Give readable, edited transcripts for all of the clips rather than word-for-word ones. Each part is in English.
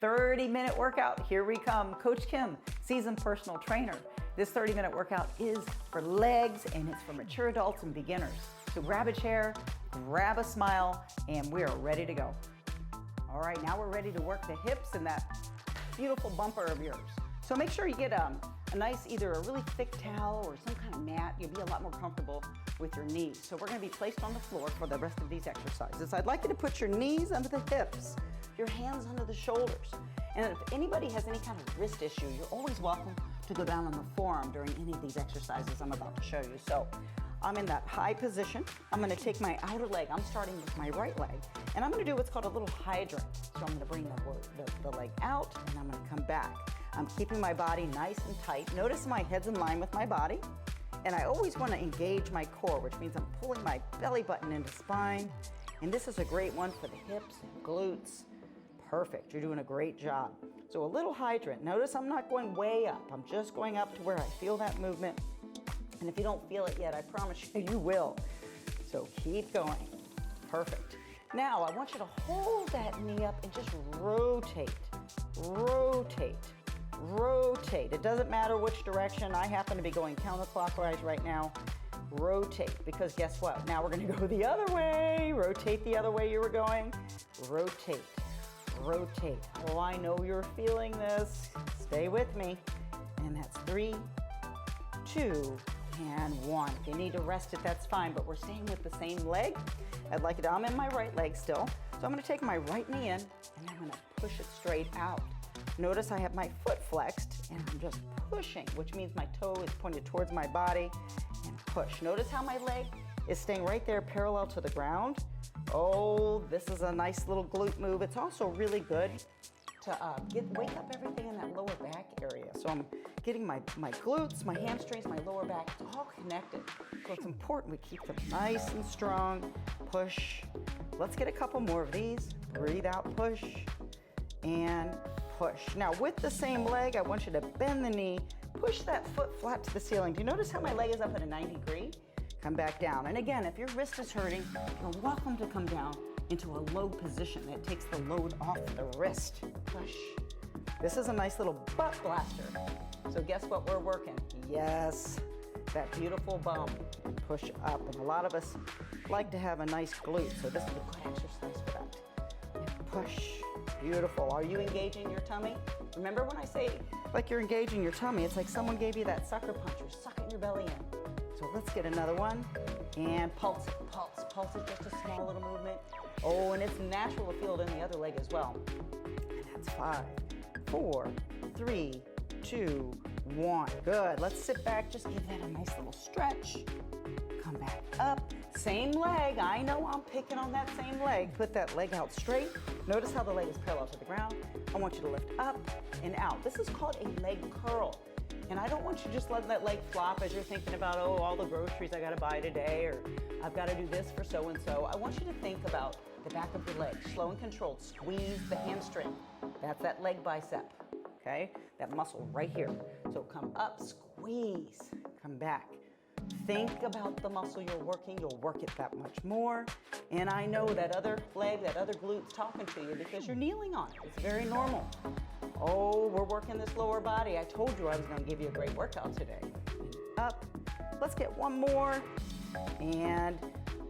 30-minute workout, here we come. Coach Kim, seasoned personal trainer. This 30-minute workout is for legs and it's for mature adults and beginners. So grab a chair, grab a smile, and we are ready to go. All right, now we're ready to work the hips and that beautiful bumper of yours. So make sure you get a nice, either a really thick towel or some kind of mat. You'll be a lot more comfortable with your knees. So we're gonna be placed on the floor for the rest of these exercises. I'd like you to put your knees under the hips, your hands under the shoulders. And if anybody has any kind of wrist issue, you're always welcome to go down on the forearm during any of these exercises I'm about to show you. So I'm in that high position. I'm gonna take my outer leg. I'm starting with my right leg. And I'm gonna do what's called a little hydrant. So I'm gonna bring the leg out and I'm gonna come back. I'm keeping my body nice and tight. Notice my head's in line with my body. And I always wanna engage my core, which means I'm pulling my belly button into spine. And this is a great one for the hips and glutes. Perfect, you're doing a great job. So a little hydrant. Notice I'm not going way up. I'm just going up to where I feel that movement. And if you don't feel it yet, I promise you, you will. So keep going. Perfect. Now, I want you to hold that knee up and just rotate, rotate, rotate. It doesn't matter which direction. I happen to be going counterclockwise right now. Rotate, because guess what? Now we're gonna go the other way. Rotate the other way you were going. Rotate, rotate. Oh, I know you're feeling this. Stay with me. And that's 3, 2, and 1. If you need to rest it, that's fine, but we're staying with the same leg. I'd like it, I'm in my right leg still. So I'm gonna take my right knee in and I'm gonna push it straight out. Notice I have my foot flexed and I'm just pushing, which means my toe is pointed towards my body and push. Notice how my leg is staying right there parallel to the ground. Oh, this is a nice little glute move. It's also really good to wake up everything in that lower back area. So I'm getting my glutes, my hamstrings, my lower back, it's all connected. So it's important we keep them nice and strong. Push. Let's get a couple more of these. Breathe out, push, and push. Now with the same leg, I want you to bend the knee, push that foot flat to the ceiling. Do you notice how my leg is up at a 90 degree? Come back down. And again, if your wrist is hurting, you're welcome to come down into a low position. It takes the load off the wrist. Push. This is a nice little butt blaster. So guess what we're working? Yes, that beautiful bum. Push up. And a lot of us like to have a nice glute, so this is a good exercise for that. And push. Beautiful. Are you engaging your tummy? Remember when I say like you're engaging your tummy, it's like someone gave you that sucker punch. You're sucking your belly in. So let's get another one. And pulse it, pulse. Pulse is just a small little movement. Oh, and it's natural to feel it in the other leg as well. And that's 5, 4, 3, 2, 1. Good. Let's sit back. Just give that a nice little stretch. Come back up. Same leg. I know I'm picking on that same leg. Put that leg out straight. Notice how the leg is parallel to the ground. I want you to lift up and out. This is called a leg curl. And I don't want you to just let that leg flop as you're thinking about, oh, all the groceries I gotta buy today, or I've gotta do this for so-and-so. I want you to think about the back of your leg, slow and controlled. Squeeze the hamstring. That's that leg bicep, okay? That muscle right here. So come up, squeeze, come back. Think about the muscle you're working. You'll work it that much more. And I know that other leg, that other glute's talking to you because you're kneeling on it. It's very normal. Oh, we're working this lower body. I told you I was going to give you a great workout today. Up. Let's get one more. And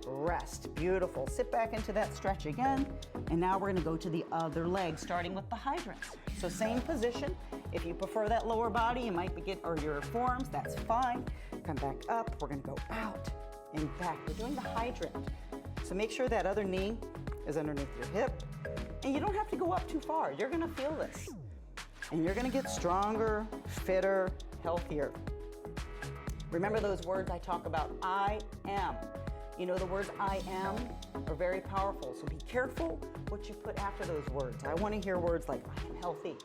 rest. Beautiful. Sit back into that stretch again. And now we're going to go to the other leg, starting with the hydrants. So same position. If you prefer that lower body, you might or your forearms, that's fine. Come back up. We're going to go out and back. We're doing the hydrant. So make sure that other knee is underneath your hip. And you don't have to go up too far. You're going to feel this. And you're going to get stronger, fitter, healthier. Remember those words I talk about, I am. You know, the words I am are very powerful. So be careful what you put after those words. I want to hear words like I am healthy,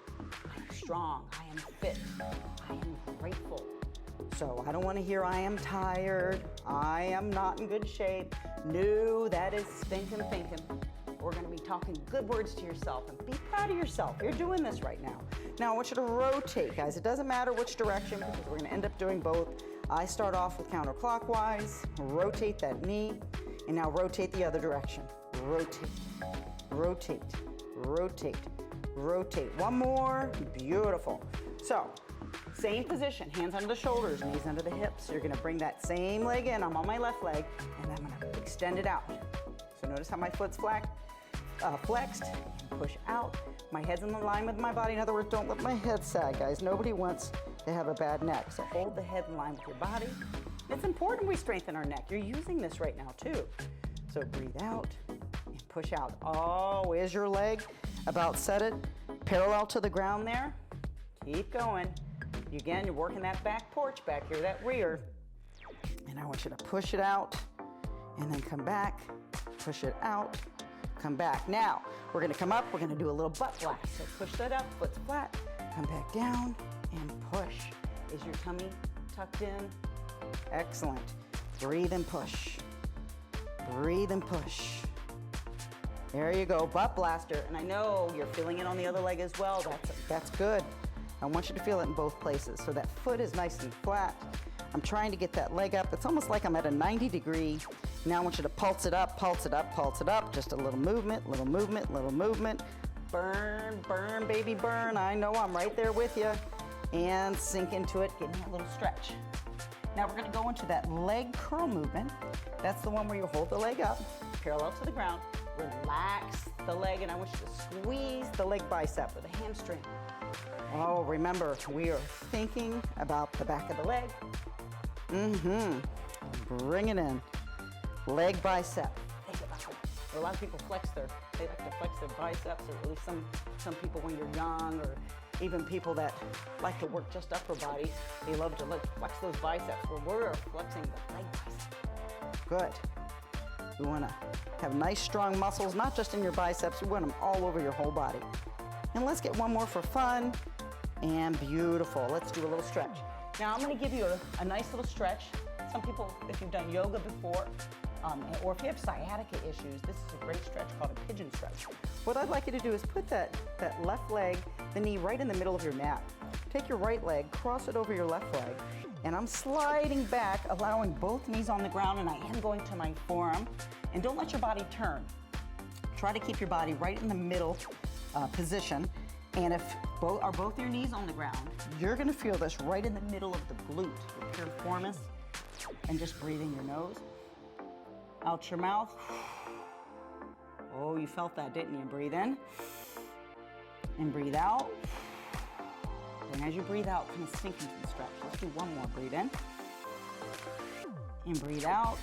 I am strong, I am fit, I am grateful. So I don't want to hear I am tired, I am not in good shape. No, that is stinking thinking. We're going to be talking good words to yourself and be proud of yourself. You're doing this right now. Now I want you to rotate, guys. It doesn't matter which direction because we're going to end up doing both. I start off with counterclockwise, rotate that knee, and now rotate the other direction. Rotate, rotate, rotate. rotate. One more, beautiful. So, same position, hands under the shoulders, knees under the hips. You're gonna bring that same leg in. I'm on my left leg, and I'm gonna extend it out. So notice how my foot's flexed, push out. My head's in line with my body. In other words, don't let my head sag, guys. Nobody wants to have a bad neck. So hold the head in line with your body. It's important we strengthen our neck. You're using this right now too. So breathe out and push out. Oh, is your leg about set it parallel to the ground there? Keep going. Again, you're working that back porch back here, that rear. And I want you to push it out and then come back, push it out, come back. Now, we're gonna come up, we're gonna do a little butt blast. So push that up, foot's flat, come back down and push. Is your tummy tucked in? Excellent. Breathe and push. Breathe and push. There you go, butt blaster. And I know you're feeling it on the other leg as well. That's good. I want you to feel it in both places. So that foot is nice and flat. I'm trying to get that leg up. It's almost like I'm at a 90 degree. Now I want you to pulse it up, pulse it up, pulse it up. Just a little movement, little movement, little movement. Burn, burn, baby, burn. I know I'm right there with you. And sink into it, getting a little stretch. Now we're gonna go into that leg curl movement. That's the one where you hold the leg up, parallel to the ground, relax the leg, and I want you to squeeze the leg bicep or the hamstring. Oh, remember, we are thinking about the back of the leg. Bring it in. Leg bicep. Think about it. A lot of people they like to flex their biceps, or at least some people when you're young, or even people that like to work just upper body, they love to flex those biceps. Well, we're flexing the leg bicep. Good. We want to have nice, strong muscles, not just in your biceps. We want them all over your whole body. And let's get one more for fun. And beautiful. Let's do a little stretch. Now I'm going to give you a nice little stretch. Some people, if you've done yoga before, or if you have sciatica issues, this is a great stretch called a pigeon stretch. What I'd like you to do is put that left leg, the knee right in the middle of your mat. Take your right leg, cross it over your left leg, and I'm sliding back, allowing both knees on the ground, and I am going to my forearm. And don't let your body turn. Try to keep your body right in the middle position. And if both your knees on the ground, you're gonna feel this right in the middle of the glute, your piriformis, and just breathe in your nose, out your mouth. Oh, you felt that, didn't you? Breathe in and breathe out. And as you breathe out, kind of sink into the stretch. Let's do one more. Breathe in and breathe out.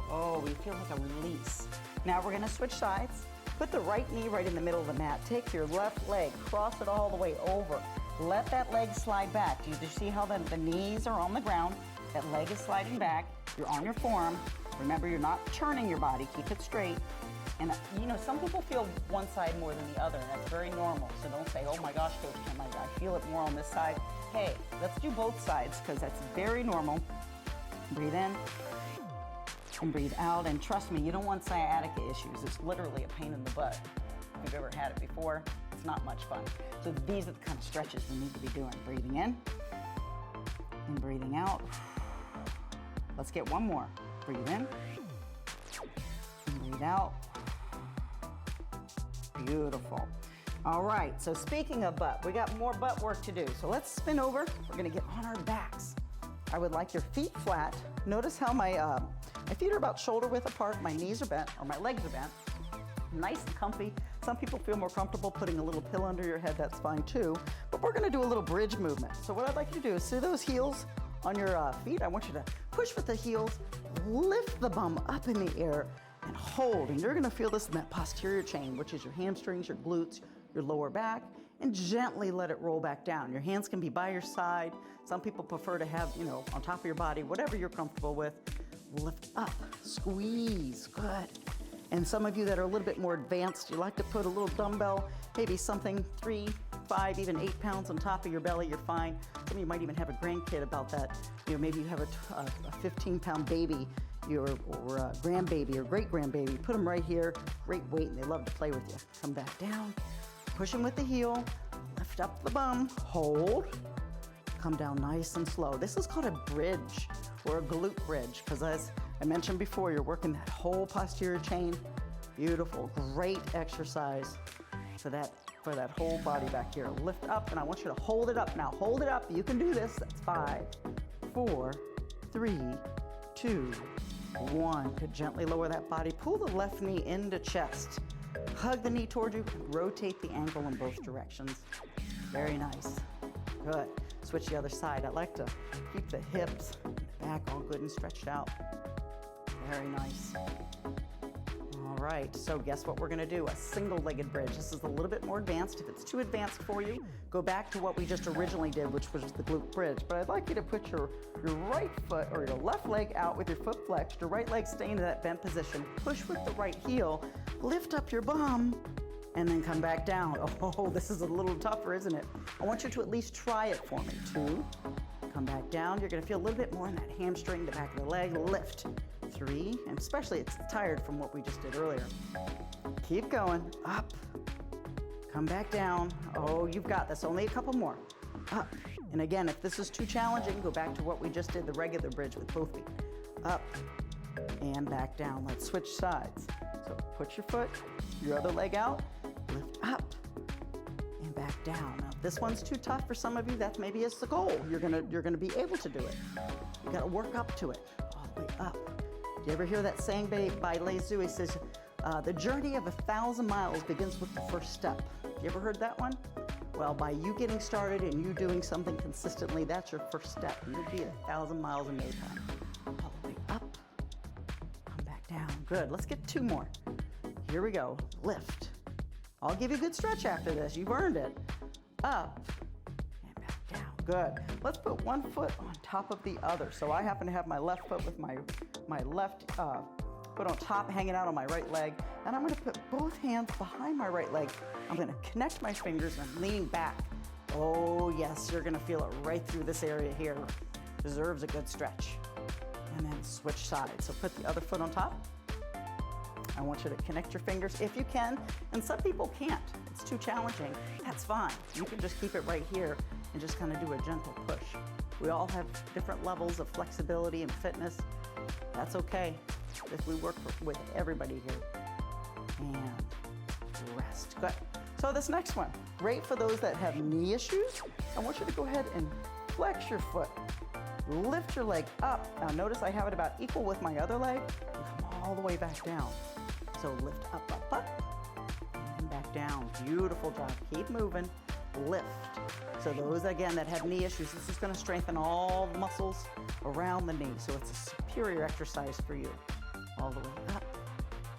Oh, we feel like a release. Now we're gonna switch sides. Put the right knee right in the middle of the mat. Take your left leg, cross it all the way over. Let that leg slide back. Do you see how the knees are on the ground? That leg is sliding back. You're on your forearm. Remember, you're not turning your body. Keep it straight. And you know, some people feel one side more than the other, and that's very normal. So don't say, oh my gosh, Coach Kim, I feel it more on this side. Hey, let's do both sides, because that's very normal. Breathe in and breathe out. And trust me, you don't want sciatica issues. It's literally a pain in the butt. If you've ever had it before, it's not much fun. So these are the kind of stretches we need to be doing. Breathing in and breathing out. Let's get one more. Breathe in and breathe out. Beautiful. All right, so speaking of butt, we got more butt work to do. So let's spin over. We're gonna get on our backs. I would like your feet flat. Notice how my feet are about shoulder width apart, my knees are bent, or my legs are bent. Nice and comfy. Some people feel more comfortable putting a little pillow under your head, that's fine too. But we're gonna do a little bridge movement. So what I'd like you to do is see those heels on your feet. I want you to push with the heels, lift the bum up in the air, and hold. And you're gonna feel this in that posterior chain, which is your hamstrings, your glutes, your lower back, and gently let it roll back down. Your hands can be by your side. Some people prefer to have, you know, on top of your body, whatever you're comfortable with. Lift up, squeeze, good. And some of you that are a little bit more advanced, you like to put a little dumbbell, maybe something 3, 5, even 8 pounds on top of your belly, you're fine. Some of you might even have a grandkid about that. You know, maybe you have a 15-pound baby, or a grandbaby or great-grandbaby. Put them right here, great weight, and they love to play with you. Come back down, push them with the heel, lift up the bum, hold, come down nice and slow. This is called a bridge or a glute bridge, because as I mentioned before, you're working that whole posterior chain. Beautiful, great exercise. for that whole body back here. Lift up, and I want you to hold it up. Now hold it up. You can do this. That's 5, 4, 3, 2, 1. Could gently lower that body. Pull the left knee into chest. Hug the knee toward you. Rotate the ankle in both directions. Very nice. Good. Switch the other side. I like to keep the hips and the back all good and stretched out. Very nice. All right, so guess what we're gonna do? A single-legged bridge. This is a little bit more advanced. If it's too advanced for you, go back to what we just originally did, which was the glute bridge. But I'd like you to put your right foot or your left leg out with your foot flexed, your right leg staying in that bent position. Push with the right heel, lift up your bum, and then come back down. Oh, this is a little tougher, isn't it? I want you to at least try it for me. 2, come back down. You're gonna feel a little bit more in that hamstring, the back of the leg, lift. 3, and especially it's tired from what we just did earlier. Keep going, up, come back down. Oh, you've got this, only a couple more. Up, and again, if this is too challenging, go back to what we just did, the regular bridge with both feet. Up, and back down. Let's switch sides. So put your foot, your other leg out, lift up, and back down. Now, if this one's too tough for some of you, that maybe is the goal. You're gonna be able to do it. You gotta work up to it, all the way up. Do you ever hear that saying by 𝘿𝙤𝙬𝙣𝙚? It says, the journey of 1,000 miles begins with the first step. You ever heard that one? Well, by you getting started and you doing something consistently, that's your first step. You'll be 1,000 miles in no time. All the way up, come back down. Good, let's get 2 more. Here we go, lift. I'll give you a good stretch after this, you've earned it. Up, and back down, good. Let's put one foot on top of the other. So I happen to have my left foot with my left foot on top, hanging out on my right leg. And I'm gonna put both hands behind my right leg. I'm gonna connect my fingers and I'm leaning back. Oh yes, you're gonna feel it right through this area here. Deserves a good stretch. And then switch sides. So put the other foot on top. I want you to connect your fingers if you can. And some people can't, it's too challenging. That's fine. You can just keep it right here and just kind of do a gentle push. We all have different levels of flexibility and fitness. That's okay, because we work with everybody here. And rest, good. So this next one, great for those that have knee issues. I want you to go ahead and flex your foot. Lift your leg up. Now notice I have it about equal with my other leg, and come all the way back down. So lift up, up, up, and back down. Beautiful job, keep moving, lift. So those, again, that have knee issues, this is gonna strengthen all the muscles around the knee. So it's a superior exercise for you. All the way up.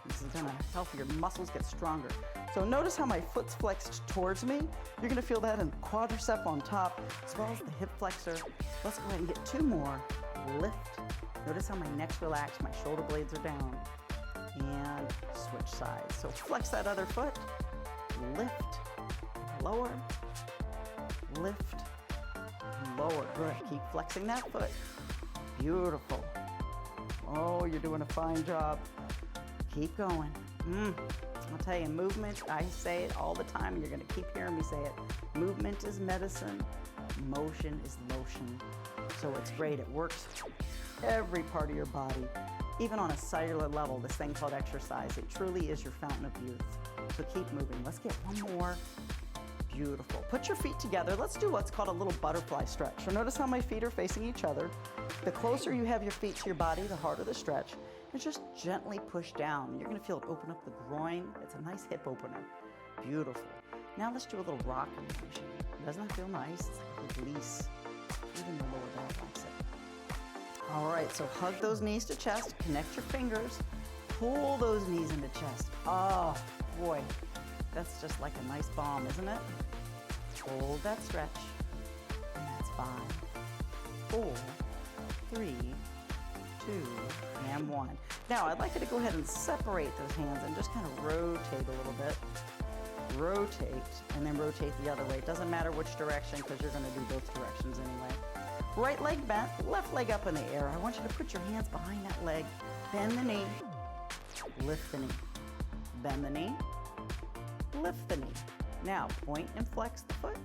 This is gonna help your muscles get stronger. So notice how my foot's flexed towards me. You're gonna feel that in the quadricep on top, as well as the hip flexor. Let's go ahead and get 2 more. Lift. Notice how my neck's relaxed, my shoulder blades are down. And switch sides. So flex that other foot. Lift, lower, lift, lower. Good, keep flexing that foot. Beautiful. Oh, you're doing a fine job. Keep going. I'll tell you, movement, I say it all the time, and you're gonna keep hearing me say it. Movement is medicine, motion is lotion. So it's great, it works every part of your body. Even on a cellular level, this thing called exercise, it truly is your fountain of youth. So keep moving. Let's get one more. Beautiful. Put your feet together. Let's do what's called a little butterfly stretch. So notice how my feet are facing each other. The closer you have your feet to your body, the harder the stretch. And just gently push down. You're gonna feel it open up the groin. It's a nice hip opener. Beautiful. Now let's do a little rocking motion. Doesn't that feel nice? It's like a release. Even the lower back likes it. All right, so hug those knees to chest, connect your fingers, pull those knees into chest. Oh, boy, that's just like a nice balm, isn't it? Hold that stretch, and that's 5, 4, 3, 2, and 1. Now, I'd like you to go ahead and separate those hands and just kind of rotate a little bit. Rotate, and then rotate the other way. It doesn't matter which direction, because you're gonna do both directions anyway. Right leg bent, left leg up in the air. I want you to put your hands behind that leg. Bend the knee, lift the knee. Bend the knee, lift the knee. Now, point and flex the foot.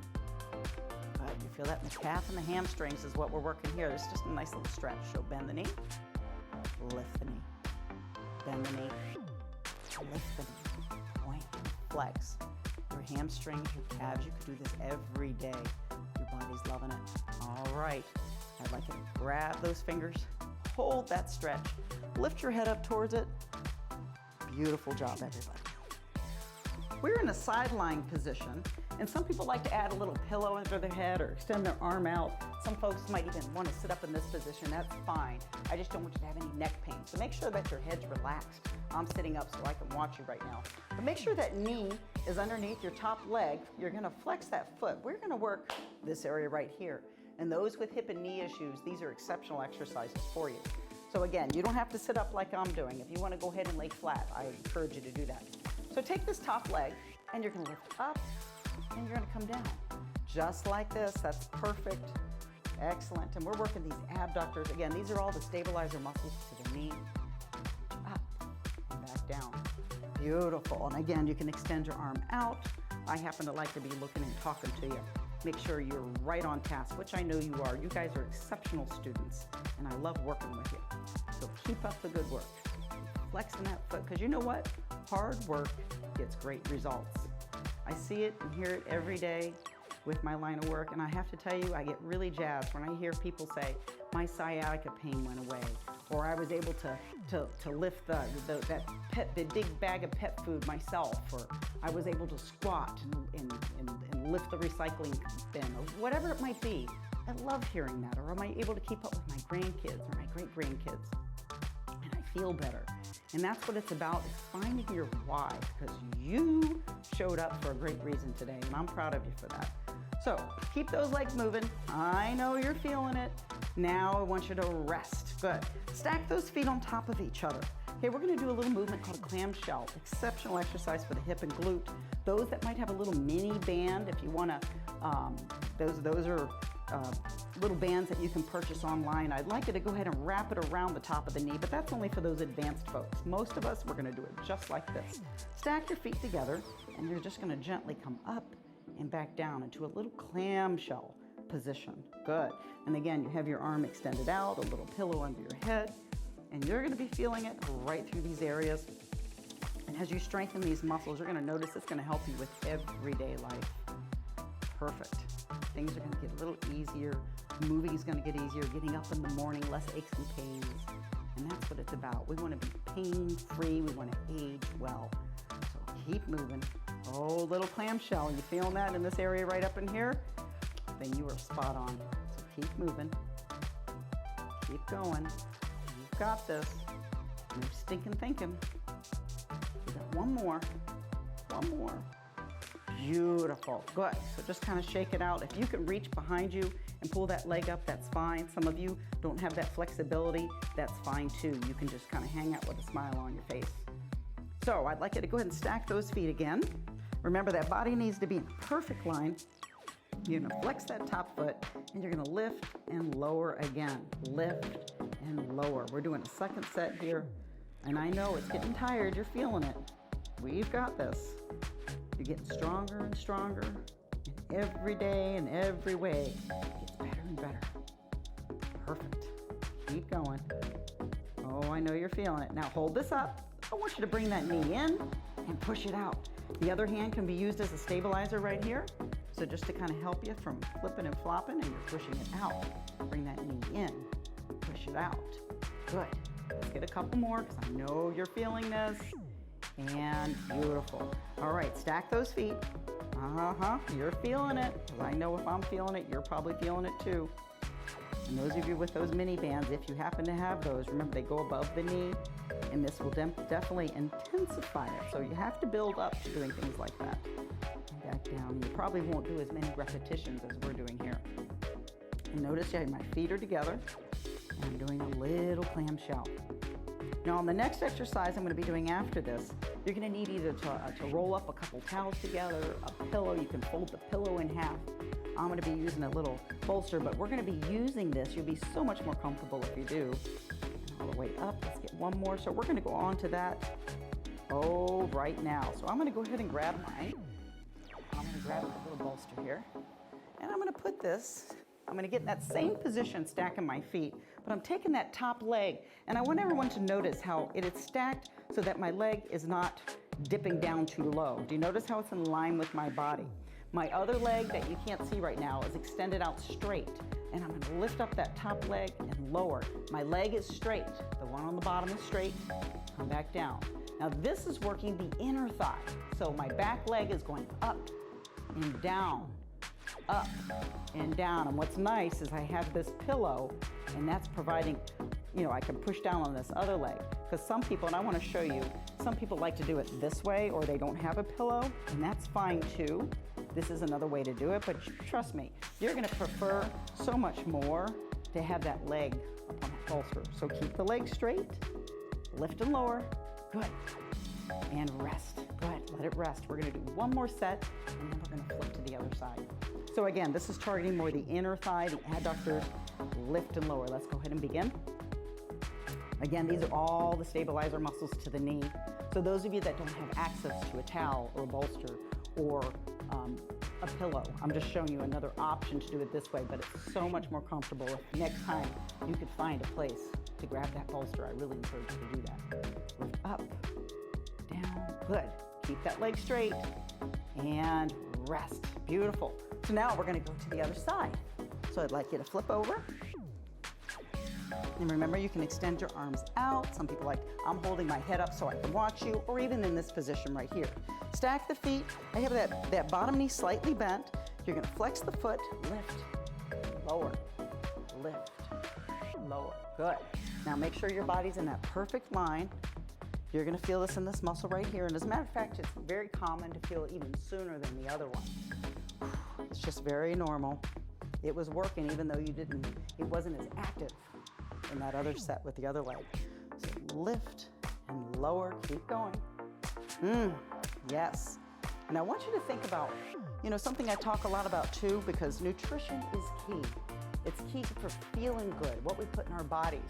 Good, you feel that in the calf and the hamstrings is what we're working here. It's just a nice little stretch. So bend the knee, lift the knee. Bend the knee, lift the knee. Point and flex. Your hamstrings, your calves. You could do this every day. Your body's loving it. All right. I'd like you to grab those fingers, hold that stretch, lift your head up towards it. Beautiful job, everybody. We're in a side lying position, and some people like to add a little pillow under their head or extend their arm out. Some folks might even want to sit up in this position. That's fine. I just don't want you to have any neck pain. So make sure that your head's relaxed. I'm sitting up so I can watch you right now. But make sure that knee is underneath your top leg. You're going to flex that foot. We're going to work this area right here. And those with hip and knee issues, these are exceptional exercises for you. So again, you don't have to sit up like I'm doing. If you want to go ahead and lay flat, I encourage you to do that. So take this top leg, and you're going to lift up, and you're going to come down. Just like this. That's perfect. Excellent. And we're working these abductors. Again, these are all the stabilizer muscles to the knee. Up and back down. Beautiful. And again, you can extend your arm out. I happen to like to be looking and talking to you. Make sure you're right on task, which I know you are. You guys are exceptional students, and I love working with you. So keep up the good work. Flexing that foot, because you know what? Hard work gets great results. I see it and hear it every day with my line of work, and I have to tell you, I get really jazzed when I hear people say, my sciatica pain went away, or I was able to lift the big bag of pet food myself, or I was able to squat and lift the recycling bin, or whatever it might be. I love hearing that. Or am I able to keep up with my grandkids or my great-grandkids? And I feel better. And that's what it's about, is finding your why, because you showed up for a great reason today, and I'm proud of you for that. So keep those legs moving. I know you're feeling it. Now I want you to rest. Good. Stack those feet on top of each other. Okay, we're going to do a little movement called clamshell. Exceptional exercise for the hip and glute. Those that might have a little mini band, if you want to, those are little bands that you can purchase online. I'd like you to go ahead and wrap it around the top of the knee, but that's only for those advanced folks. Most of us, we're going to do it just like this. Stack your feet together, and you're just going to gently come up and back down into a little clamshell position. Good. And again, you have your arm extended out, a little pillow under your head, and you're going to be feeling it right through these areas. And as you strengthen these muscles, you're going to notice it's going to help you with everyday life. Perfect. Things are going to get a little easier. Moving is going to get easier. Getting up in the morning, less aches and pains. And that's what it's about. We want to be pain-free. We want to age well. So keep moving. Oh, little clamshell. You feeling that in this area right up in here? Then you are spot on. So keep moving. Keep going. You've got this. No stinking thinking. We got one more. One more. Beautiful. Good. So just kind of shake it out. If you can reach behind you and pull that leg up, that's fine. Some of you don't have that flexibility. That's fine too. You can just kind of hang out with a smile on your face. So I'd like you to go ahead and stack those feet again. Remember, that body needs to be in a perfect line. You're going to flex that top foot, and you're going to lift and lower again. Lift and lower. We're doing a second set here, and I know it's getting tired. You're feeling it. We've got this. You're getting stronger and stronger, and every day and every way it gets better and better. Perfect. Keep going. Oh, I know you're feeling it. Now hold this up. I want you to bring that knee in and push it out. The other hand can be used as a stabilizer right here. So just to kind of help you from flipping and flopping, and you're pushing it out. Bring that knee in, push it out. Good. Let's get a couple more, because I know you're feeling this. And beautiful. All right, stack those feet. You're feeling it. I know if I'm feeling it, you're probably feeling it too. And those of you with those mini bands, if you happen to have those, remember they go above the knee, and this will definitely intensify it. So you have to build up to doing things like that. And back down. You probably won't do as many repetitions as we're doing here. And notice my feet are together, and I'm doing a little clamshell. Now on the next exercise I'm going to be doing after this, you're going to need either to roll up a couple towels together, a pillow. You can fold the pillow in half. I'm going to be using a little bolster, but we're going to be using this. You'll be so much more comfortable if you do. All the way up. Let's get one more. So we're going to go on to that right now. So I'm going to go ahead and grab mine. I'm going to grab a little bolster here, and I'm going to put this. I'm going to get in that same position, stacking my feet, but I'm taking that top leg, and I want everyone to notice how it is stacked so that my leg is not dipping down too low. Do you notice how it's in line with my body? My other leg that you can't see right now is extended out straight, and I'm gonna lift up that top leg and lower. My leg is straight. The one on the bottom is straight. Come back down. Now this is working the inner thigh. So my back leg is going up and down, up and down. And what's nice is I have this pillow, and that's providing, you know, I can push down on this other leg. Because some people, and I want to show you, some people like to do it this way, or they don't have a pillow, and that's fine too. This is another way to do it, but trust me, you're going to prefer so much more to have that leg up on that bolster. So keep the leg straight, lift and lower, good, and rest. Good, let it rest. We're going to do one more set, and then we're going to flip to the other side. So again, this is targeting more the inner thigh, the adductors, lift and lower. Let's go ahead and begin. Again, these are all the stabilizer muscles to the knee. So those of you that don't have access to a towel or a bolster or a pillow, I'm just showing you another option to do it this way, but it's so much more comfortable. If next time you could find a place to grab that bolster, I really encourage you to do that. Lift up, down, good. Keep that leg straight and rest. Beautiful. So now we're gonna go to the other side. So I'd like you to flip over. And remember, you can extend your arms out. Some people like, I'm holding my head up so I can watch you, or even in this position right here. Stack the feet. I have that bottom knee slightly bent. You're gonna flex the foot, lift, lower, lift, lower. Good. Now make sure your body's in that perfect line. You're gonna feel this in this muscle right here. And as a matter of fact, it's very common to feel it even sooner than the other one. It's just very normal. It was working even though it wasn't as active in that other set with the other leg. So lift and lower, keep going. Yes. And I want you to think about, you know, something I talk a lot about too, because nutrition is key. It's key for feeling good, what we put in our bodies.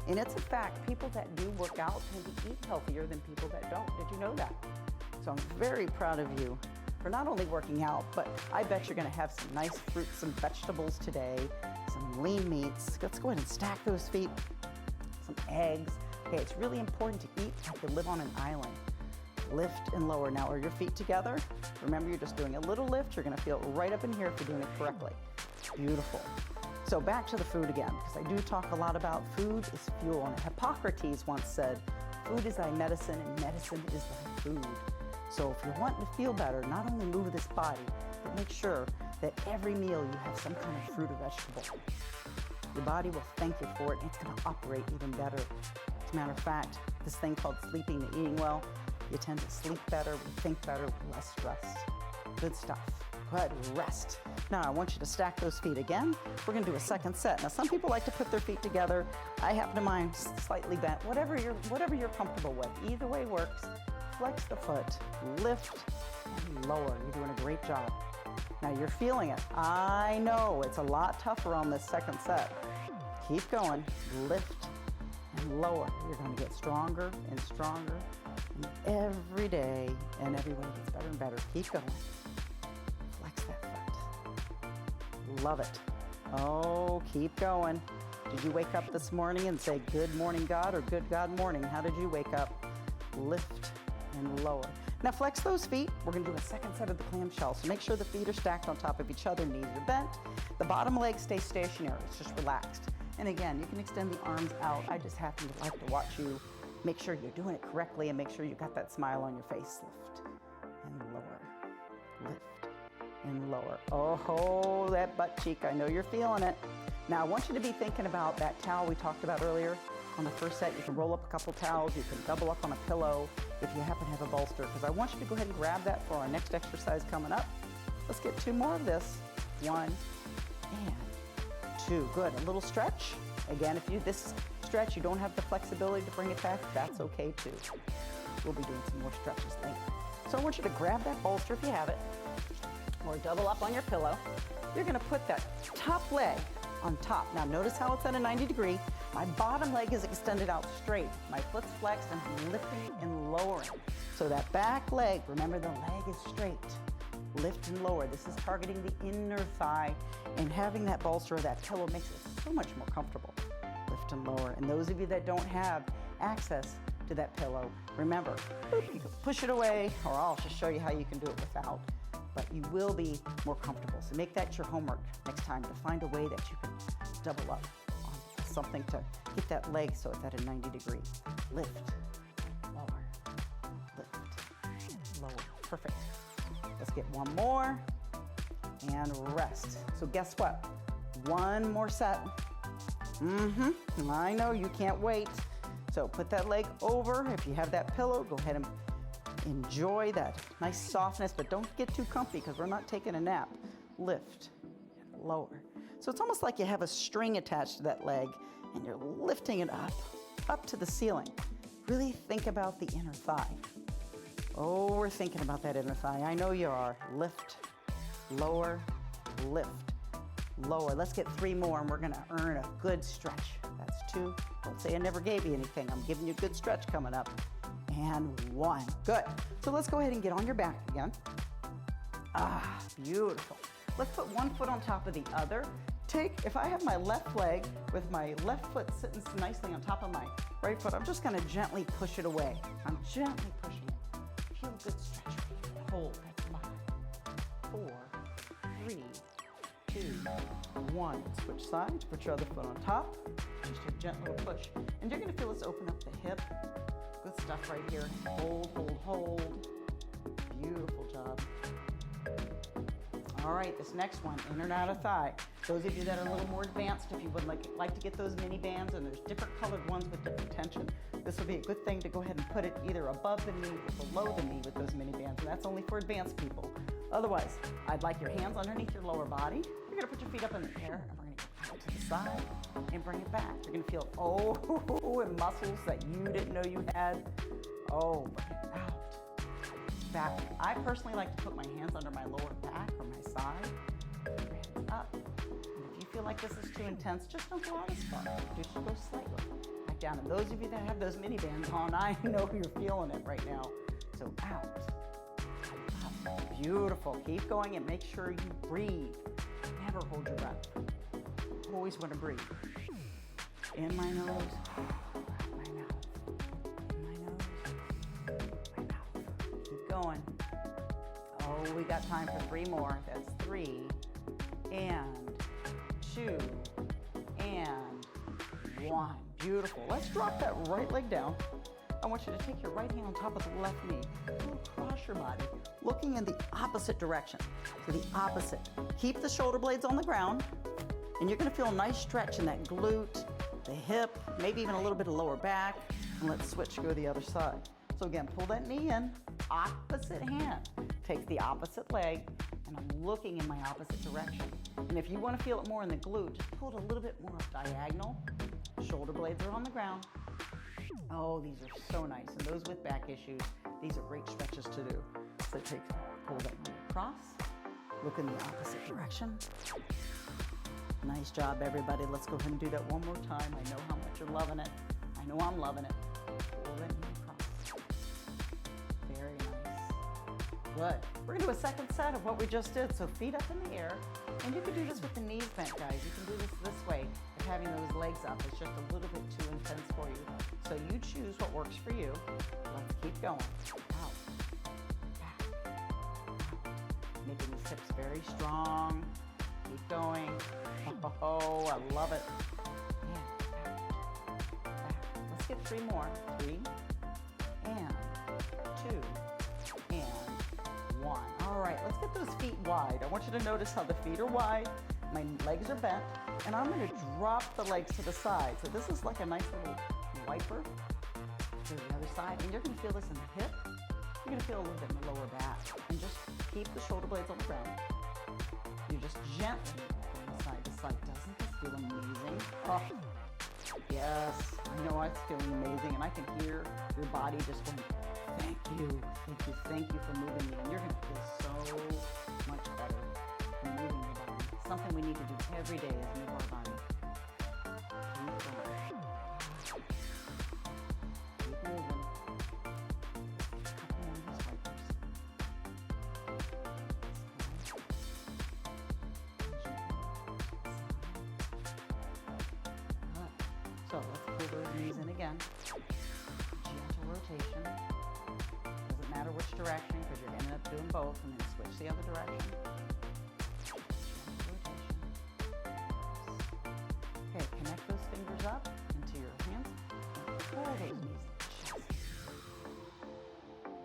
And it's a fact, people that do work out tend to eat healthier than people that don't. Did you know that? So I'm very proud of you for not only working out, but I bet you're gonna have some nice fruits and vegetables today, some lean meats. Let's go ahead and stack those feet, some eggs. Okay, it's really important to eat like you live on an island. Lift and lower. Now, are your feet together? Remember, you're just doing a little lift. You're gonna feel it right up in here if you're doing it correctly. Beautiful. So back to the food again, because I do talk a lot about food is fuel. And Hippocrates once said, food is thy medicine and medicine is thy food. So if you're wanting to feel better, not only move this body, but make sure that every meal you have some kind of fruit or vegetable. Your body will thank you for it, and it's gonna operate even better. As a matter of fact, this thing called sleeping and eating well, you tend to sleep better, think better, less stressed. Good stuff. Good, rest. Now I want you to stack those feet again. We're gonna do a second set. Now some people like to put their feet together. I happen to mine slightly bent, whatever you're comfortable with. Either way works. Flex the foot, lift and lower. You're doing a great job. Now you're feeling it. I know it's a lot tougher on this second set. Keep going, lift and lower. You're gonna get stronger and stronger. And every day and every way gets better and better. Keep going. Flex that foot. Love it. Oh, keep going. Did you wake up this morning and say, good morning, God, or good God morning? How did you wake up? Lift and lower. Now flex those feet. We're gonna do a second set of the clamshell. So make sure the feet are stacked on top of each other, knees are bent. The bottom leg stays stationary, it's just relaxed. And again, you can extend the arms out. I just happen to like to watch you make sure you're doing it correctly and make sure you got that smile on your face. Lift and lower, lift and lower. Oh, that butt cheek, I know you're feeling it. Now I want you to be thinking about that towel we talked about earlier. On the first set, you can roll up a couple towels, you can double up on a pillow if you happen to have a bolster, because I want you to go ahead and grab that for our next exercise coming up. Let's get 2 more of this. 1 and 2. Good, a little stretch. Again, if this stretch, you don't have the flexibility to bring it back, that's okay too. We'll be doing some more stretches later. So I want you to grab that bolster if you have it, or double up on your pillow. You're gonna put that top leg on top. Now notice how it's at a 90 degree. My bottom leg is extended out straight. My foot's flexed and I'm lifting and lowering. So that back leg, remember the leg is straight. Lift and lower. This is targeting the inner thigh, and having that bolster or that pillow makes it so much more comfortable. Lift and lower. And those of you that don't have access to that pillow. Remember, you can push it away, or I'll just show you how you can do it without, but you will be more comfortable. So make that your homework next time, to find a way that you can double up on something to get that leg so it's at a 90-degree. Lift, lower, lift, lower. Perfect. Let's get one more and rest. So guess what? One more set. I know you can't wait. So put that leg over. If you have that pillow, go ahead and enjoy that nice softness, but don't get too comfy because we're not taking a nap. Lift, lower. So it's almost like you have a string attached to that leg and you're lifting it up to the ceiling. Really think about the inner thigh. Oh, we're thinking about that inner thigh. I know you are. Lift, lower, lift, lower. Let's get 3 more and we're gonna earn a good stretch. That's 2. Don't say I never gave you anything. I'm giving you a good stretch coming up. And 1. Good. So let's go ahead and get on your back again. Beautiful. Let's put one foot on top of the other. If I have my left leg with my left foot sitting nicely on top of my right foot, I'm just gonna gently push it away. I'm gently pushing it. Feel a good stretch right here. Hold. That's 5, 4, 3, 2, 1. Switch sides, put your other foot on top. Just a gentle push. And you're gonna feel us open up the hip. Good stuff right here. Hold, hold, hold. Beautiful job. All right, this next one, in and out of thigh. Those of you that are a little more advanced, if you would like to get those mini bands, and there's different colored ones with different tension, this will be a good thing to go ahead and put it either above the knee or below the knee with those mini bands, and that's only for advanced people. Otherwise, I'd like your hands underneath your lower body. You're gonna put your feet up in the air, and we're gonna go out to the side and bring it back. You're gonna feel, and muscles that you didn't know you had. Oh, bring it out. Back. I personally like to put my hands under my lower back or my side. Your hands up. And if you feel like this is too intense, just don't go out as far. Just go slightly back down. And those of you that have those mini bands on, I know you're feeling it right now. So out. Up. Beautiful. Keep going and make sure you breathe. Never hold your breath. Always want to breathe. In my nose. Going. Oh, we got time for 3 more. That's 3 and 2 and 1. Beautiful. Let's drop that right leg down. I want you to take your right hand on top of the left knee. Cross your body, looking in the opposite direction. So the opposite. Keep the shoulder blades on the ground, and you're going to feel a nice stretch in that glute, the hip, maybe even a little bit of lower back. And let's switch, go to the other side. So again, pull that knee in, opposite hand. Take the opposite leg, and I'm looking in my opposite direction. And if you want to feel it more in the glute, just pull it a little bit more diagonal. Shoulder blades are on the ground. Oh, these are so nice. And those with back issues, these are great stretches to do. So pull that knee across, look in the opposite direction. Nice job, everybody. Let's go ahead and do that one more time. I know how much you're loving it. I know I'm loving it. Pull that knee across. Very nice. Good. We're gonna do a second set of what we just did. So feet up in the air. And you can do this with the knees bent, guys. You can do this way. If having those legs up is just a little bit too intense for you. So you choose what works for you. Let's keep going. Out. Back. Out. Making the hips very strong. Keep going. Oh, I love it. Yeah. Out. Back. Let's get 3 more. 3 and 2 and 1. All right, let's get those feet wide. I want you to notice how the feet are wide. My legs are bent, and I'm going to drop the legs to the side. So this is like a nice little wiper to the other side, and you're going to feel this in the hip. You're going to feel a little bit in the lower back, and just keep the shoulder blades on the ground. You just gently going side to side. Doesn't this feel amazing? Oh, yes, I know it's feeling amazing, and I can hear your body just going, thank you, thank you, thank you for moving me. And you're going to feel so much better from moving your body. Something we need to do every day is move our body. Keep going. Keep moving. Couple more of these wipers. So let's pull those knees in again. Gentle rotation. Doesn't matter which direction because you're going to end up doing both, and then switch the other direction. Okay, connect those fingers up into your hands. Pull those knees to the chest.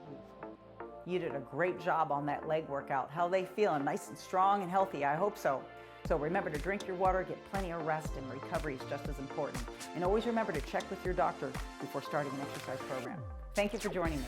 Beautiful. You did a great job on that leg workout. How are they feeling? Nice and strong and healthy? I hope so. So remember to drink your water, get plenty of rest, and recovery is just as important. And always remember to check with your doctor before starting an exercise program. Thank you for joining me.